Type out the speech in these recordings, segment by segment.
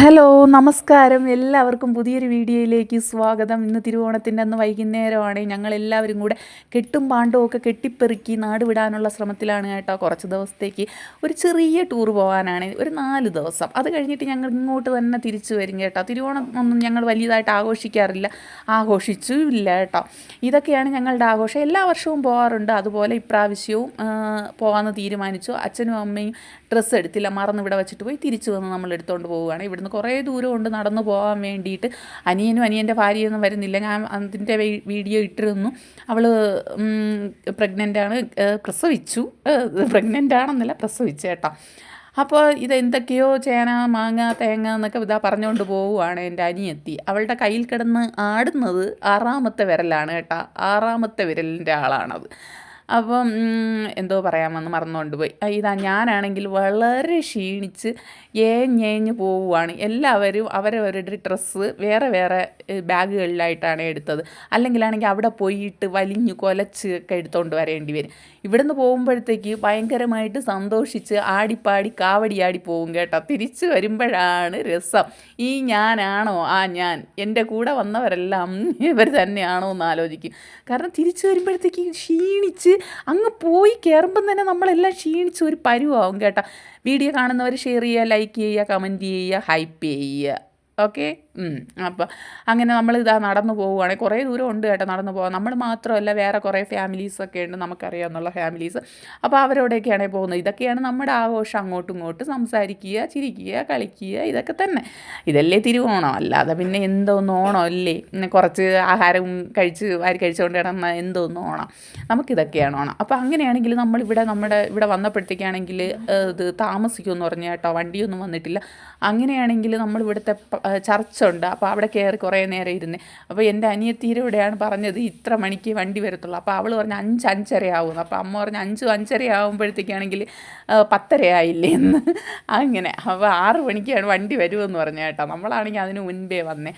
Hello നമസ്കാരം. എല്ലാവർക്കും പുതിയൊരു വീഡിയോയിലേക്ക് സ്വാഗതം. ഇന്ന് തിരുവോണത്തിൻ്റെ അന്ന് വൈകുന്നേരമാണ്. ഞങ്ങളെല്ലാവരും കൂടെ കെട്ടും പാണ്ടവും ഒക്കെ കെട്ടിപ്പെറുക്കി നാട് വിടാനുള്ള ശ്രമത്തിലാണ് കേട്ടോ. കുറച്ച് ദിവസത്തേക്ക് ഒരു ചെറിയ ടൂർ പോകാനാണ്, ഒരു 4 ദിവസം. അത് കഴിഞ്ഞിട്ട് ഞങ്ങൾ ഇങ്ങോട്ട് തന്നെ തിരിച്ചു വരും കേട്ടോ. തിരുവോണം ഒന്നും ഞങ്ങൾ വലിയതായിട്ട് ആഘോഷിക്കാറില്ല, ആഘോഷിച്ചും ഇല്ല കേട്ടോ. ഇതൊക്കെയാണ് ഞങ്ങളുടെ ആഘോഷം. എല്ലാ വർഷവും പോകാറുണ്ട്. അതുപോലെ ഇപ്രാവശ്യവും പോകാമെന്ന് തീരുമാനിച്ചു. അച്ഛനും അമ്മയും ഡ്രസ്സ് എടുത്തില്ല, മറന്ന് ഇവിടെ വെച്ചിട്ട് പോയി. തിരിച്ചു വന്ന് നമ്മൾ എടുത്തുകൊണ്ട് പോവുകയാണ്. ഇവിടുന്ന് കുറേ ദൂരമുണ്ട് നടന്നു പോകാൻ വേണ്ടിയിട്ട്. അനിയനും അനിയൻ്റെ ഭാര്യയൊന്നും വരുന്നില്ല. ഞാൻ അതിൻ്റെ വീഡിയോ ഇട്ടിരുന്നു. അവൾ പ്രഗ്നൻ്റാണ്, പ്രസവിച്ചു. പ്രഗ്നൻ്റ് ആണെന്നല്ല, പ്രസവിച്ചു കേട്ടോ. അപ്പോൾ ഇതെന്തൊക്കെയോ ചേന മാങ്ങ തേങ്ങ എന്നൊക്കെ ഇതാ പറഞ്ഞുകൊണ്ട് പോവുകയാണ് എൻ്റെ അനിയത്തി. അവളുടെ കയ്യിൽ കിടന്ന് ആടുന്നത് 6ാമത്തെ വിരലാണ് കേട്ടോ. 6ാമത്തെ വിരലിൻ്റെ ആളാണത്. അപ്പം എന്തോ പറയാമെന്ന് മറന്നുകൊണ്ട് പോയി. ഇതാ ഞാനാണെങ്കിൽ വളരെ ക്ഷീണിച്ച് ഏഞ്ഞേഞ്ഞ് പോവുകയാണ്. എല്ലാവരും അവരവരുടെ ഡ്രസ്സ് വേറെ വേറെ ബാഗുകളിലായിട്ടാണ് എടുത്തത്. അല്ലെങ്കിലാണെങ്കിൽ അവിടെ പോയിട്ട് വലിഞ്ഞു കൊലച്ച് ഒക്കെ എടുത്തുകൊണ്ട് വരേണ്ടി വരും. ഇവിടുന്ന് പോകുമ്പോഴത്തേക്ക് ഭയങ്കരമായിട്ട് സന്തോഷിച്ച് ആടിപ്പാടി കാവടിയാടി പോകും കേട്ടോ. തിരിച്ച് വരുമ്പോഴാണ് രസം. ഈ ഞാനാണോ ഞാൻ, എൻ്റെ കൂടെ വന്നവരെല്ലാം ഇവർ തന്നെയാണോ എന്ന് ആലോചിക്കും. കാരണം തിരിച്ച് വരുമ്പോഴത്തേക്ക് ക്ഷീണിച്ച് അങ്ങ് പോയി കയറുമ്പം തന്നെ നമ്മളെല്ലാം ക്ഷീണിച്ച് ഒരു പരുവാകും കേട്ടോ. വീഡിയോ കാണുന്നവർ ഷെയർ ചെയ്യുക, ലൈക്ക് ചെയ്യുക, കമൻറ്റ് ചെയ്യുക, ഹൈപ്പ് ചെയ്യുക. ഓക്കെ. അപ്പോൾ അങ്ങനെ നമ്മളിതാ നടന്നു പോവുകയാണെങ്കിൽ കുറേ ദൂരം ഉണ്ട് കേട്ടോ നടന്നു പോകാൻ. നമ്മൾ മാത്രമല്ല, വേറെ കുറേ ഫാമിലീസൊക്കെ ഉണ്ട്, നമുക്കറിയാമെന്നുള്ള ഫാമിലീസ്. അപ്പോൾ അവരോടൊക്കെയാണ് പോകുന്നത്. ഇതൊക്കെയാണ് നമ്മുടെ ആഘോഷം. അങ്ങോട്ടും ഇങ്ങോട്ടും സംസാരിക്കുക, ചിരിക്കുക, കളിക്കുക, ഇതൊക്കെ തന്നെ. ഇതല്ലേ തിരുവോണം. അല്ലാതെ പിന്നെ എന്തോന്ന് ഓണം അല്ലേ. കുറച്ച് ആഹാരവും വാരി കഴിച്ചുകൊണ്ട് കിടന്ന എന്തോന്ന് ഓണം. നമുക്കിതൊക്കെയാണ് ഓണം. അപ്പോൾ അങ്ങനെയാണെങ്കിൽ നമ്മുടെ ഇവിടെ വന്നപ്പോഴത്തേക്കാണെങ്കിൽ ഇത് താമസിക്കുമെന്ന് പറഞ്ഞു കേട്ടോ. വണ്ടിയൊന്നും വന്നിട്ടില്ല. അങ്ങനെയാണെങ്കിൽ നമ്മളിവിടുത്തെ ചർച്ചുണ്ട്. അപ്പോൾ അവിടെ കയറി കുറേ നേരം ഇരുന്ന്. അപ്പോൾ എൻ്റെ അനിയത്തിയിലൂടെയാണ് പറഞ്ഞത് ഇത്ര മണിക്ക് വണ്ടി വരത്തുള്ളൂ. അപ്പോൾ അവൾ പറഞ്ഞ് 5-5:30 ആവുമെന്ന്. അപ്പോൾ അമ്മ പറഞ്ഞ് 5-5:30 ആകുമ്പോഴത്തേക്കാണെങ്കിൽ 10:30 ആയില്ലേ എന്ന്. അങ്ങനെ അപ്പോൾ 6 മണിക്കാണ് വണ്ടി വരുമെന്ന് പറഞ്ഞു കേട്ടോ. നമ്മളാണെങ്കിൽ അതിന് മുൻപേ വന്നേ.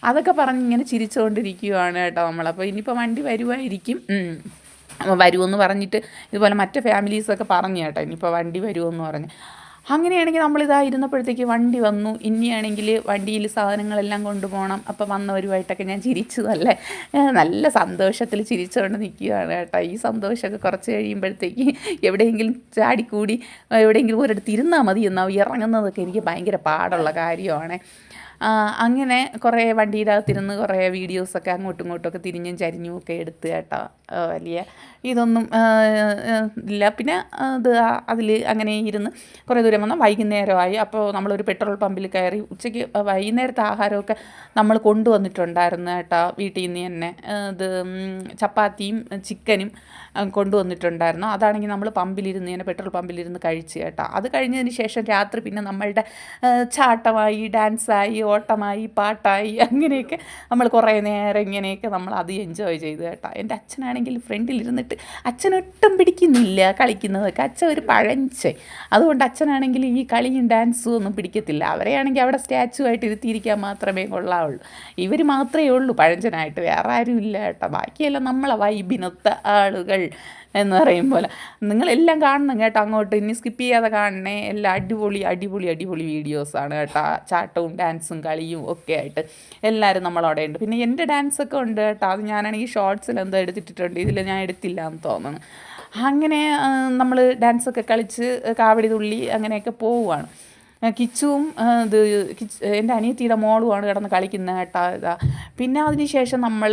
അതൊക്കെ പറഞ്ഞ് ഇങ്ങനെ ചിരിച്ചുകൊണ്ടിരിക്കുകയാണ് കേട്ടോ നമ്മൾ. അപ്പോൾ ഇനിയിപ്പോൾ വണ്ടി വരുമായിരിക്കും. വരുമെന്ന് പറഞ്ഞിട്ട് ഇതുപോലെ മറ്റ് ഫാമിലീസൊക്കെ പറഞ്ഞു കേട്ടോ. ഇനിയിപ്പോൾ വണ്ടി വരുമെന്ന് പറഞ്ഞ്. അങ്ങനെയാണെങ്കിൽ നമ്മളിതാ ഇരുന്നപ്പോഴത്തേക്ക് വണ്ടി വന്നു. ഇനിയാണെങ്കിൽ വണ്ടിയിൽ സാധനങ്ങളെല്ലാം കൊണ്ടുപോകണം. അപ്പോൾ വന്നവരുമായിട്ടൊക്കെ ഞാൻ ചിരിച്ചതല്ലേ, നല്ല സന്തോഷത്തിൽ ചിരിച്ചുകൊണ്ട് നിൽക്കുകയാണ് കേട്ടോ. ഈ സന്തോഷമൊക്കെ കുറച്ച് കഴിയുമ്പോഴത്തേക്ക് എവിടെയെങ്കിലും ചാടിക്കൂടി എവിടെയെങ്കിലും ഒരിടത്ത് ഇരുന്നാൽ മതി എന്നാൽ ഇറങ്ങുന്നതൊക്കെ എനിക്ക് ഭയങ്കര പാടുള്ള കാര്യമാണ്. അങ്ങനെ കുറേ വണ്ടിയിനകത്തിരുന്ന് കുറേ വീഡിയോസൊക്കെ അങ്ങോട്ടും ഇങ്ങോട്ടുമൊക്കെ തിരിഞ്ഞും ചരിഞ്ഞും ഒക്കെ എടുത്ത് കേട്ടോ. വലിയ ഇതൊന്നും ഇല്ല. പിന്നെ അതിൽ അങ്ങനെ ഇരുന്ന് കുറേ ദൂരം വന്നാൽ വൈകുന്നേരമായി. അപ്പോൾ നമ്മളൊരു പെട്രോൾ പമ്പിൽ കയറി. ഉച്ചയ്ക്ക് വൈകുന്നേരത്തെ ആഹാരമൊക്കെ നമ്മൾ കൊണ്ടുവന്നിട്ടുണ്ടായിരുന്നു കേട്ടോ. വീട്ടിൽ നിന്ന് തന്നെ ഇത് ചപ്പാത്തിയും ചിക്കനും കൊണ്ടുവന്നിട്ടുണ്ടായിരുന്നു. അതാണെങ്കിൽ നമ്മൾ ഇങ്ങനെ പെട്രോൾ പമ്പിലിരുന്ന് കഴിച്ച് കേട്ടോ. അത് കഴിഞ്ഞതിന് ശേഷം രാത്രി പിന്നെ നമ്മളുടെ ചാട്ടമായി, ഡാൻസായി, ഓട്ടമായി, പാട്ടായി, അങ്ങനെയൊക്കെ നമ്മൾ കുറേ നേരം ഇങ്ങനെയൊക്കെ നമ്മൾ അത് എൻജോയ് ചെയ്ത് കേട്ടോ. എൻ്റെ അച്ഛനാണെങ്കിൽ ഫ്രണ്ടിലിരുന്നിട്ട് അച്ഛനൊട്ടും പിടിക്കുന്നില്ല കളിക്കുന്നതൊക്കെ. അച്ഛൻ ഒരു പഴഞ്ചൻ. അതുകൊണ്ട് അച്ഛനാണെങ്കിൽ ഈ കളിയും ഡാൻസും ഒന്നും പിടിക്കത്തില്ല. അവരെയാണെങ്കിൽ അവിടെ സ്റ്റാച്ചു ആയിട്ട് ഇരുത്തിയിരിക്കാൻ മാത്രമേ കൊള്ളാവുള്ളൂ. ഇവർ മാത്രമേ ഉള്ളൂ പഴഞ്ചനായിട്ട്, വേറെ ആരും ഇല്ല കേട്ടോ. ബാക്കിയെല്ലാം നമ്മളെ വൈബിനൊത്ത ആളുകൾ എന്ന് പറയും പോലെ. നിങ്ങളെല്ലാം കാണണം കേട്ടോ. അങ്ങോട്ട് ഇനി സ്കിപ്പ് ചെയ്യാതെ കാണണേ. എല്ലാം അടിപൊളി അടിപൊളി അടിപൊളി വീഡിയോസാണ് കേട്ടോ. ചാട്ടവും ഡാൻസും കളിയും ഒക്കെ ആയിട്ട് എല്ലാവരും നമ്മളവിടെ ഉണ്ട്. പിന്നെ എൻ്റെ ഡാൻസൊക്കെ ഉണ്ട് കേട്ടോ. അത് ഞാനാണെങ്കിൽ ഷോർട്സിൽ എന്തോ എടുത്തിട്ടുണ്ട്. ഇതിൽ ഞാൻ എടുത്തില്ല എന്ന് തോന്നുന്നു. അങ്ങനെ നമ്മൾ ഡാൻസൊക്കെ കളിച്ച് കാവടി തുള്ളി അങ്ങനെയൊക്കെ പോവുകയാണ്. കിച്ചുവും എൻ്റെ അനിയത്തിയുടെ മോളുമാണ് കിടന്ന് കളിക്കുന്നത് കേട്ടോ. പിന്നെ അതിന് ശേഷം നമ്മൾ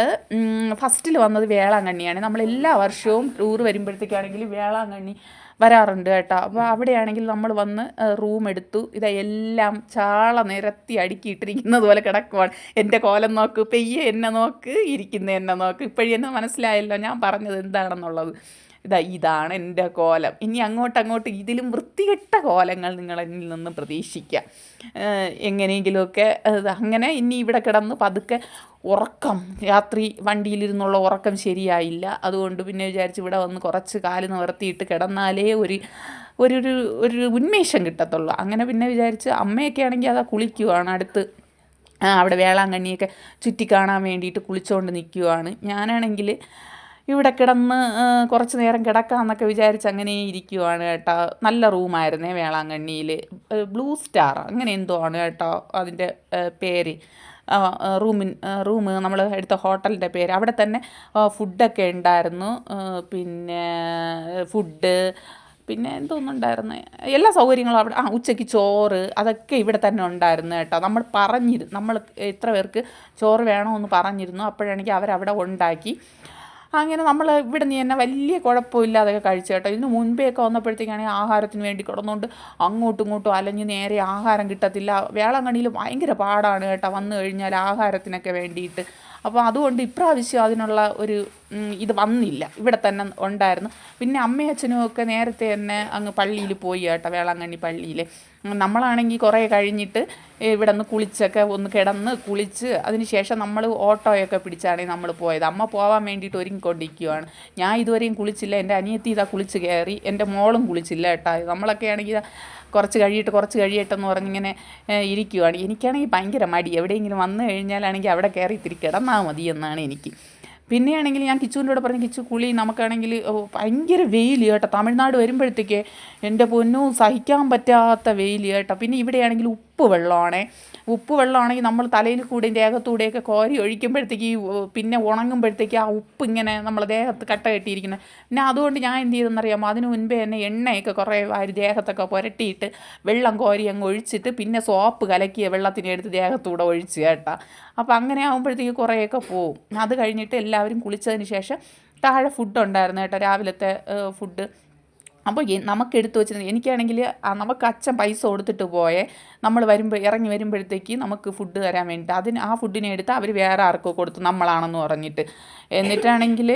ഫസ്റ്റിൽ വന്നത് വേളാങ്കണ്ണിയാണ്. നമ്മൾ എല്ലാ വർഷവും ടൂർ വരുമ്പോഴത്തേക്കാണെങ്കിൽ വേളാങ്കണ്ണി വരാറുണ്ട് കേട്ടോ. അപ്പോൾ അവിടെയാണെങ്കിൽ നമ്മൾ വന്ന് റൂം എടുത്തു. ഇതെല്ലാം ചാള നിരത്തി അടുക്കിയിട്ടിരിക്കുന്നത് പോലെ കിടക്കുവാണ്. എൻ്റെ കോലം നോക്ക്, പെയ്യെ എന്നെ നോക്ക്, ഇരിക്കുന്ന എന്നെ നോക്ക്. ഇപ്പോഴെന്നെ മനസ്സിലായല്ലോ ഞാൻ പറഞ്ഞത് എന്താണെന്നുള്ളത്. ഇതാണ് എൻ്റെ കോലം. ഇനി അങ്ങോട്ടങ്ങോട്ട് ഇതിലും വൃത്തികെട്ട കോലങ്ങൾ നിങ്ങളെന്നിൽ നിന്ന് പ്രതീക്ഷിക്കുക. എങ്ങനെയെങ്കിലുമൊക്കെ അങ്ങനെ ഇനി ഇവിടെ കിടന്ന് പതുക്കെ ഉറക്കം, രാത്രി വണ്ടിയിലിരുന്നുള്ള ഉറക്കം ശരിയായില്ല. അതുകൊണ്ട് പിന്നെ വിചാരിച്ച് ഇവിടെ വന്ന് കുറച്ച് കാല് നിവർത്തിയിട്ട് കിടന്നാലേ ഒരു ഉന്മേഷം കിട്ടത്തുള്ളൂ. അങ്ങനെ പിന്നെ വിചാരിച്ച് അമ്മയൊക്കെ ആണെങ്കിൽ അതാ കുളിക്കുവാണ് അടുത്ത്. അവിടെ വേളാങ്കണ്ണിയൊക്കെ ചുറ്റി കാണാൻ വേണ്ടിയിട്ട് കുളിച്ചുകൊണ്ട് നിൽക്കുവാണ്. ഞാനാണെങ്കിൽ ഇവിടെ കിടന്ന് കുറച്ച് നേരം കിടക്കാമെന്നൊക്കെ വിചാരിച്ച് അങ്ങനെ ഇരിക്കുവാണ് കേട്ടോ. നല്ല റൂമായിരുന്നേ വേളാങ്കണ്ണിയിൽ. ബ്ലൂ സ്റ്റാർ അങ്ങനെ എന്തോ ആണ് കേട്ടോ അതിൻ്റെ പേര്. റൂം നമ്മൾ എടുത്ത ഹോട്ടലിൻ്റെ പേര്. അവിടെ തന്നെ ഫുഡൊക്കെ ഉണ്ടായിരുന്നു. പിന്നെ ഫുഡ് പിന്നെ എന്തോന്നുണ്ടായിരുന്നു, എല്ലാ സൗകര്യങ്ങളും അവിടെ. ഉച്ചയ്ക്ക് ചോറ് അതൊക്കെ ഇവിടെ തന്നെ ഉണ്ടായിരുന്നു കേട്ടോ. നമ്മൾ എത്ര പേർക്ക് ചോറ് വേണമെന്ന് പറഞ്ഞിരുന്നു. അപ്പോഴാണെങ്കിൽ അവരവിടെ ഉണ്ടാക്കി. അങ്ങനെ നമ്മൾ ഇവിടെ നിന്ന് തന്നെ വലിയ കുഴപ്പമില്ലാതൊക്കെ കഴിച്ചു കേട്ടോ. ഇതിന് മുൻപേയൊക്കെ വന്നപ്പോഴത്തേക്കാണെങ്കിൽ ആഹാരത്തിന് വേണ്ടി കിടന്നുകൊണ്ട് അങ്ങോട്ടും ഇങ്ങോട്ടും അലഞ്ഞ് നേരെ ആഹാരം കിട്ടത്തില്ല. വേളാങ്കണ്ണിയിൽ ഭയങ്കര പാടാണ് കേട്ടോ വന്നു കഴിഞ്ഞാൽ ആഹാരത്തിനൊക്കെ വേണ്ടിയിട്ട്. അപ്പോൾ അതുകൊണ്ട് ഇപ്രാവശ്യം അതിനുള്ള ഒരു ഇത് വന്നില്ല, ഇവിടെ തന്നെ ഉണ്ടായിരുന്നു. പിന്നെ അമ്മയും അച്ഛനും ഒക്കെ നേരത്തെ തന്നെ അങ്ങ് പള്ളിയിൽ പോയി കേട്ടോ, വേളാങ്കണ്ണി പള്ളിയിൽ. നമ്മളാണെങ്കിൽ കുറേ കഴിഞ്ഞിട്ട് ഇവിടെ നിന്ന് കുളിച്ചൊക്കെ ഒന്ന് കിടന്ന് കുളിച്ച് അതിന് ശേഷം നമ്മൾ ഓട്ടോയൊക്കെ പിടിച്ചാണ് നമ്മൾ പോയത്. അമ്മ പോകാൻ വേണ്ടിയിട്ട് ഒരുങ്ങിക്കൊണ്ടിരിക്കുകയാണ്. ഞാൻ ഇതുവരെയും കുളിച്ചില്ല. എൻ്റെ അനിയത്തി ഇതാ കുളിച്ച് കയറി, എൻ്റെ മോളും കുളിച്ചില്ല കേട്ടോ. നമ്മളൊക്കെ ആണെങ്കിൽ കുറച്ച് കഴിയട്ടെന്ന് പറഞ്ഞിങ്ങനെ ഇരിക്കുവാണ്. എനിക്കാണെങ്കിൽ ഭയങ്കര മടി. എവിടെയെങ്കിലും വന്നു കഴിഞ്ഞാലാണെങ്കിൽ അവിടെ കയറി ഇത്തിരി കിടന്നാൽ മതി എന്നാണ് എനിക്ക്. പിന്നെയാണെങ്കിൽ ഞാൻ കിച്ചുവിൻ്റെ കൂടെ പറഞ്ഞു, കിച്ചു കുളി, നമുക്കാണെങ്കിൽ ഭയങ്കര വെയിൽ കേട്ടോ. തമിഴ്നാട് വരുമ്പോഴത്തേക്ക് എൻ്റെ പൊന്നു സഹിക്കാൻ പറ്റാത്ത വെയിൽ കേട്ടോ. പിന്നെ ഇവിടെയാണെങ്കിൽ ഉപ്പ് വെള്ളമാണെങ്കിൽ നമ്മൾ തലയിൽ കൂടെയും ദേഹത്തൂടെയൊക്കെ കോരി ഒഴിക്കുമ്പോഴത്തേക്ക് പിന്നെ ഉണങ്ങുമ്പോഴത്തേക്ക് ആ ഉപ്പ് ഇങ്ങനെ നമ്മളെ ദേഹത്ത് കട്ട കെട്ടിയിരിക്കുന്നത്. പിന്നെ അതുകൊണ്ട് ഞാൻ എന്ത് ചെയ്തെന്നറിയാമോ, അതിന് മുൻപേ തന്നെ എണ്ണയൊക്കെ കുറേ വാരി ദേഹത്തൊക്കെ പുരട്ടിയിട്ട് വെള്ളം കോരി അങ്ങ് ഒഴിച്ചിട്ട് പിന്നെ സോപ്പ് കലക്കിയ വെള്ളത്തിനെ എടുത്ത് ദേഹത്തൂടെ ഒഴിച്ച് കേട്ടോ. അപ്പോൾ അങ്ങനെ ആകുമ്പോഴത്തേക്ക് കുറേയൊക്കെ പോവും. അത് കഴിഞ്ഞിട്ട് എല്ലാവരും കുളിച്ചതിന് ശേഷം താഴെ ഫുഡ് ഉണ്ടായിരുന്നു കേട്ടോ, രാവിലത്തെ ഫുഡ്. അപ്പോൾ നമുക്ക് എടുത്തു വെച്ചിരുന്നത്, എനിക്കാണെങ്കിൽ നമുക്ക് അച്ഛൻ പൈസ കൊടുത്തിട്ട് പോയേ, നമ്മൾ ഇറങ്ങി വരുമ്പോഴത്തേക്ക് നമുക്ക് ഫുഡ് തരാൻ വേണ്ടിയിട്ട് ആ ഫുഡിനെ എടുത്ത് അവർ വേറെ ആർക്കോ കൊടുത്തു, നമ്മളാണെന്ന് പറഞ്ഞിട്ട്. എന്നിട്ടാണെങ്കിൽ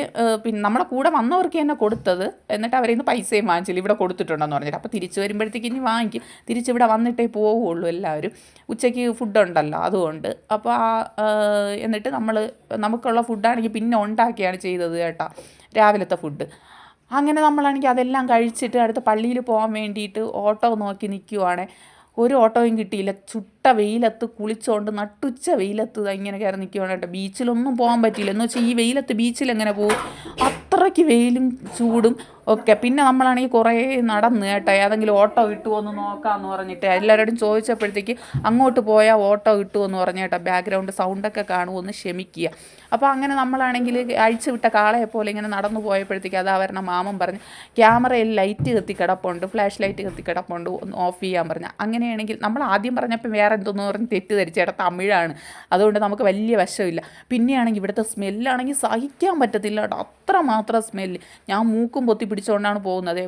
പിന്നെ നമ്മുടെ കൂടെ വന്നവർക്ക് തന്നെ കൊടുത്തത്. എന്നിട്ട് അവരിൽ നിന്ന് പൈസയും വാങ്ങിച്ചില്ല, ഇവിടെ കൊടുത്തിട്ടുണ്ടെന്ന് പറഞ്ഞിട്ട്. അപ്പോൾ തിരിച്ച് വരുമ്പോഴത്തേക്ക് ഇനി വാങ്ങിക്കും, തിരിച്ചിവിടെ വന്നിട്ടേ പോവുള്ളൂ എല്ലാവരും. ഉച്ചയ്ക്ക് ഫുഡുണ്ടല്ലോ അതുകൊണ്ട്. അപ്പോൾ എന്നിട്ട് നമുക്കുള്ള ഫുഡാണെങ്കിൽ പിന്നെ ഉണ്ടാക്കിയാണ് ചെയ്തത് കേട്ടോ, രാവിലത്തെ ഫുഡ്. അങ്ങനെ നമ്മളാണെങ്കിൽ അതെല്ലാം കഴിച്ചിട്ട് അടുത്ത പള്ളിയിൽ പോകാൻ വേണ്ടിയിട്ട് ഓട്ടോ നോക്കി നിൽക്കുവാണേ. ഒരു ഓട്ടോയും കിട്ടിയില്ല. ചുട്ട വെയിലത്ത് കുളിച്ചുകൊണ്ട് നട്ടുച്ച വെയിലത്ത് ഇങ്ങനെ കയറി നിൽക്കുവാണ് കേട്ടോ. ബീച്ചിലൊന്നും പോകാൻ പറ്റിയില്ല. എന്ന് വെച്ചാൽ ഈ വെയിലത്ത് ബീച്ചിലെങ്ങനെ പോകും, അത്രയ്ക്ക് വെയിലും ചൂടും ഒക്കെ. പിന്നെ നമ്മളാണെങ്കിൽ കുറേ നടന്ന് കേട്ടോ, ഏതെങ്കിലും ഓട്ടോ കിട്ടുമോ എന്ന് നോക്കാമെന്ന് പറഞ്ഞിട്ട് എല്ലാവരോടും ചോദിച്ചപ്പോഴത്തേക്ക് അങ്ങോട്ട് പോയാൽ ഓട്ടോ കിട്ടുമോ എന്ന് പറഞ്ഞു കേട്ടോ. ബാക്ക്ഗ്രൗണ്ട് സൗണ്ടൊക്കെ കാണുമോ ക്ഷമിക്കുക. അപ്പോൾ അങ്ങനെ നമ്മളാണെങ്കിൽ അഴിച്ചു വിട്ട കാളയെ പോലെ ഇങ്ങനെ നടന്നു പോയപ്പോഴത്തേക്ക് അത് അവരുടെ മാമൻ പറഞ്ഞു, ക്യാമറയിൽ ലൈറ്റ് കത്തി കിടപ്പുണ്ട്, ഫ്ലാഷ് ലൈറ്റ് കത്തി കിടപ്പുണ്ട്, ഒന്ന് ഓഫ് ചെയ്യാൻ പറഞ്ഞു. അങ്ങനെയാണെങ്കിൽ നമ്മൾ ആദ്യം പറഞ്ഞപ്പോൾ വേറെ എന്തോന്ന് പറഞ്ഞ് തെറ്റിദ്ധരിച്ച്, ചേട്ടാ തമിഴാണ്, അതുകൊണ്ട് നമുക്ക് വലിയ വശമില്ല. പിന്നെയാണെങ്കിൽ ഇവിടുത്തെ സ്മെല്ലാണെങ്കിൽ സഹിക്കാൻ പറ്റത്തില്ല കേട്ടോ, അത്രമാത്രം സ്മെല്ല്. ഞാൻ മൂക്കും പൊത്തി പിടിച്ചുകൊണ്ടാണ് പോകുന്നത്.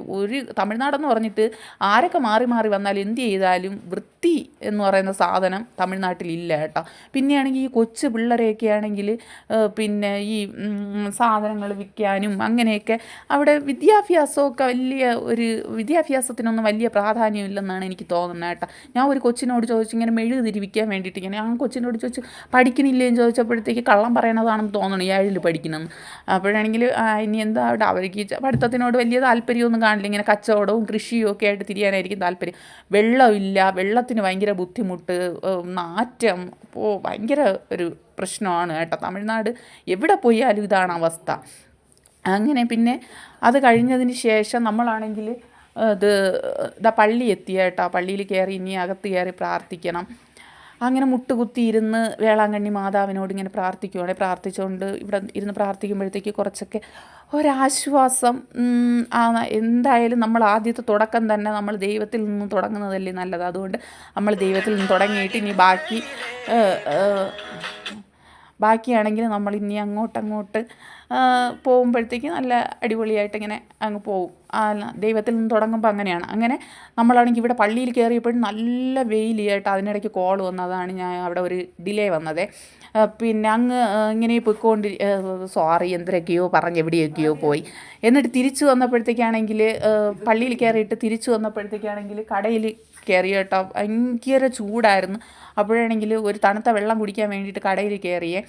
തമിഴ്നാടെന്ന് പറഞ്ഞിട്ട് ആരൊക്കെ മാറി മാറി വന്നാലും എന്ത് ചെയ്താലും വൃത്തി എന്ന് പറയുന്ന സാധനം തമിഴ്നാട്ടിലില്ല കേട്ടോ. പിന്നെയാണെങ്കിൽ ഈ കൊച്ചു പിള്ളേരെയൊക്കെ ആണെങ്കിൽ പിന്നെ ഈ സാധനങ്ങൾ വിൽക്കാനും അങ്ങനെയൊക്കെ അവിടെ വിദ്യാഭ്യാസത്തിനൊന്നും വലിയ പ്രാധാന്യമില്ലെന്നാണ് എനിക്ക് തോന്നുന്നത് കേട്ടോ. ഞാൻ ഒരു കൊച്ചിനോട് ചോദിച്ചു ഇങ്ങനെ മെഴുക് തിരിവിക്കാൻ വേണ്ടിയിട്ട്, ഇങ്ങനെ ആ കൊച്ചിനോട് ചോദിച്ചു പഠിക്കണില്ലേന്ന് ചോദിച്ചപ്പോഴത്തേക്ക് കള്ളം പറയണതാണെന്ന് തോന്നണം, 7ൽ പഠിക്കണമെന്ന്. അപ്പോഴാണെങ്കിൽ ഇനി എന്താ അവിടെ അവർക്ക് പഠിത്തത്തിനോട് വലിയ താല്പര്യമൊന്നും കാണില്ല, ഇങ്ങനെ കച്ചവടവും കൃഷിയും ഒക്കെ ആയിട്ട് തിരിയാനായിരിക്കും താല്പര്യം. വെള്ളമില്ല, വെള്ളത്തിന് ഭയങ്കര ബുദ്ധിമുട്ട്, നാറ്റം, ഭയങ്കര ഒരു പ്രശ്നമാണ് കേട്ടോ. തമിഴ്നാട് എവിടെ പോയാലും ഇതാണ് അവസ്ഥ. അങ്ങനെ പിന്നെ അത് കഴിഞ്ഞതിന് ശേഷം നമ്മളാണെങ്കിൽ പള്ളി എത്തിയ കേട്ടോ. പള്ളിയിൽ കയറി ഇനി അകത്ത് കയറി പ്രാർത്ഥിക്കണം. അങ്ങനെ മുട്ടുകുത്തിയിരുന്ന് വേളാങ്കണ്ണി മാതാവിനോട് ഇങ്ങനെ പ്രാർത്ഥിച്ചുകൊണ്ട് ഇവിടെ ഇരുന്ന് പ്രാർത്ഥിക്കുമ്പോഴത്തേക്ക് കുറച്ചൊക്കെ ഒരാശ്വാസം. എന്തായാലും നമ്മൾ ആദ്യത്തെ തുടക്കം തന്നെ നമ്മൾ ദൈവത്തിൽ നിന്ന് തുടങ്ങുന്നതല്ലേ നല്ലത്. അതുകൊണ്ട് നമ്മൾ ദൈവത്തിൽ നിന്ന് തുടങ്ങിയിട്ട് ഇനി ബാക്കിയാണെങ്കിൽ നമ്മൾ ഇനി അങ്ങോട്ട് പോകുമ്പോഴത്തേക്ക് നല്ല അടിപൊളിയായിട്ട് ഇങ്ങനെ അങ്ങ് പോവും. ദൈവത്തിൽ നിന്ന് തുടങ്ങുമ്പോൾ അങ്ങനെയാണ്. അങ്ങനെ നമ്മളാണെങ്കിൽ ഇവിടെ പള്ളിയിൽ കയറിയപ്പോഴും നല്ല വെയിൽ കേട്ടോ. അതിനിടയ്ക്ക് കോൾ വന്നതാണ്, ഞാൻ അവിടെ ഒരു ഡിലേ വന്നതേ. പിന്നെ അങ്ങ് ഇങ്ങനെ സോറി എന്തൊക്കെയോ പറഞ്ഞ് എവിടെയൊക്കെയോ പോയി. എന്നിട്ട് തിരിച്ചു വന്നപ്പോഴത്തേക്കാണെങ്കിൽ പള്ളിയിൽ കയറിയിട്ട് തിരിച്ചു വന്നപ്പോഴത്തേക്കാണെങ്കിൽ കടയിൽ കയറി കേട്ടോ. ഭയങ്കര ചൂടായിരുന്നു. അപ്പോഴാണെങ്കിൽ ഒരു തണുത്ത വെള്ളം കുടിക്കാൻ വേണ്ടിയിട്ട് കടയിൽ കയറിയേ.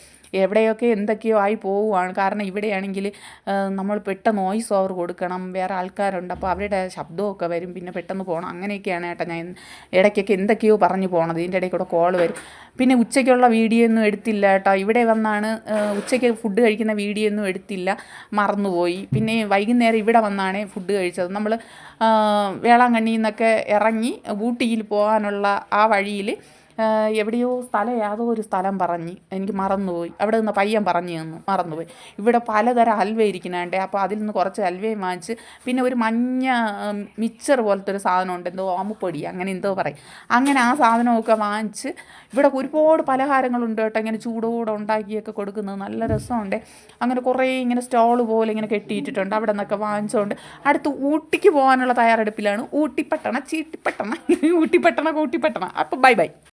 എവിടെയൊക്കെ എന്തൊക്കെയോ ആയി പോവുകയാണ്. കാരണം ഇവിടെയാണെങ്കിൽ നമ്മൾ പെട്ടെന്ന് വോയിസ് ഓവർ കൊടുക്കണം, വേറെ ആൾക്കാരുണ്ട്, അപ്പോൾ അവരുടെ ശബ്ദമൊക്കെ വരും, പിന്നെ പെട്ടെന്ന് പോകണം. അങ്ങനെയൊക്കെയാണ് കേട്ടോ ഞാൻ ഇടയ്ക്കൊക്കെ എന്തൊക്കെയോ പറഞ്ഞു പോകണത്. ഇതിൻ്റെ ഇടയിൽ കൂടെ കോൾ വരും. പിന്നെ ഉച്ചയ്ക്കുള്ള വീഡിയോ ഒന്നും എടുത്തില്ല കേട്ടോ. ഇവിടെ വന്നാണ് ഉച്ചയ്ക്ക് ഫുഡ് കഴിക്കുന്ന വീഡിയോ ഒന്നും എടുത്തില്ല, മറന്നുപോയി. പിന്നെ വൈകുന്നേരം ഇവിടെ വന്നാണ് ഫുഡ് കഴിച്ചത്. നമ്മൾ വേളാങ്കണ്ണിയിൽ നിന്നൊക്കെ ഇറങ്ങി ഊട്ടിയിൽ പോകാനുള്ള ആ വഴിയിൽ എവിടെയോ യാതോ ഒരു സ്ഥലം പറഞ്ഞ് എനിക്ക് മറന്നുപോയി. അവിടെ നിന്ന് പയ്യൻ പറഞ്ഞു തന്നു, മറന്നുപോയി. ഇവിടെ പലതരം ഹൽവ ഇരിക്കുന്നുണ്ട്. അപ്പോൾ അതിൽ നിന്ന് കുറച്ച് ഹൽവയും വാങ്ങിച്ച്, പിന്നെ ഒരു മഞ്ഞ മിക്സർ പോലത്തെ ഒരു സാധനമുണ്ട്, എന്തോ ആമുപ്പൊടി അങ്ങനെ എന്തോ പറയും. അങ്ങനെ ആ സാധനമൊക്കെ വാങ്ങിച്ച്, ഇവിടെ ഒരുപാട് പലഹാരങ്ങളുണ്ട് കേട്ടോ, ഇങ്ങനെ ചൂടോടെ ഉണ്ടാക്കിയൊക്കെ കൊടുക്കുന്നത് നല്ല രസമുണ്ട്. അങ്ങനെ കുറേ ഇങ്ങനെ സ്റ്റോൾ പോലെ ഇങ്ങനെ കെട്ടിയിട്ടിട്ടുണ്ട്. അവിടെ നിന്നൊക്കെ വാങ്ങിച്ചുകൊണ്ട് അടുത്ത് ഊട്ടിക്ക് പോകാനുള്ള തയ്യാറെടുപ്പിലാണ്. ഊട്ടിപ്പട്ടണ ചീട്ടിപ്പട്ടണ ഊട്ടിപ്പട്ടണ കൂട്ടിപ്പട്ടണ. അപ്പോൾ ബൈ ബൈ.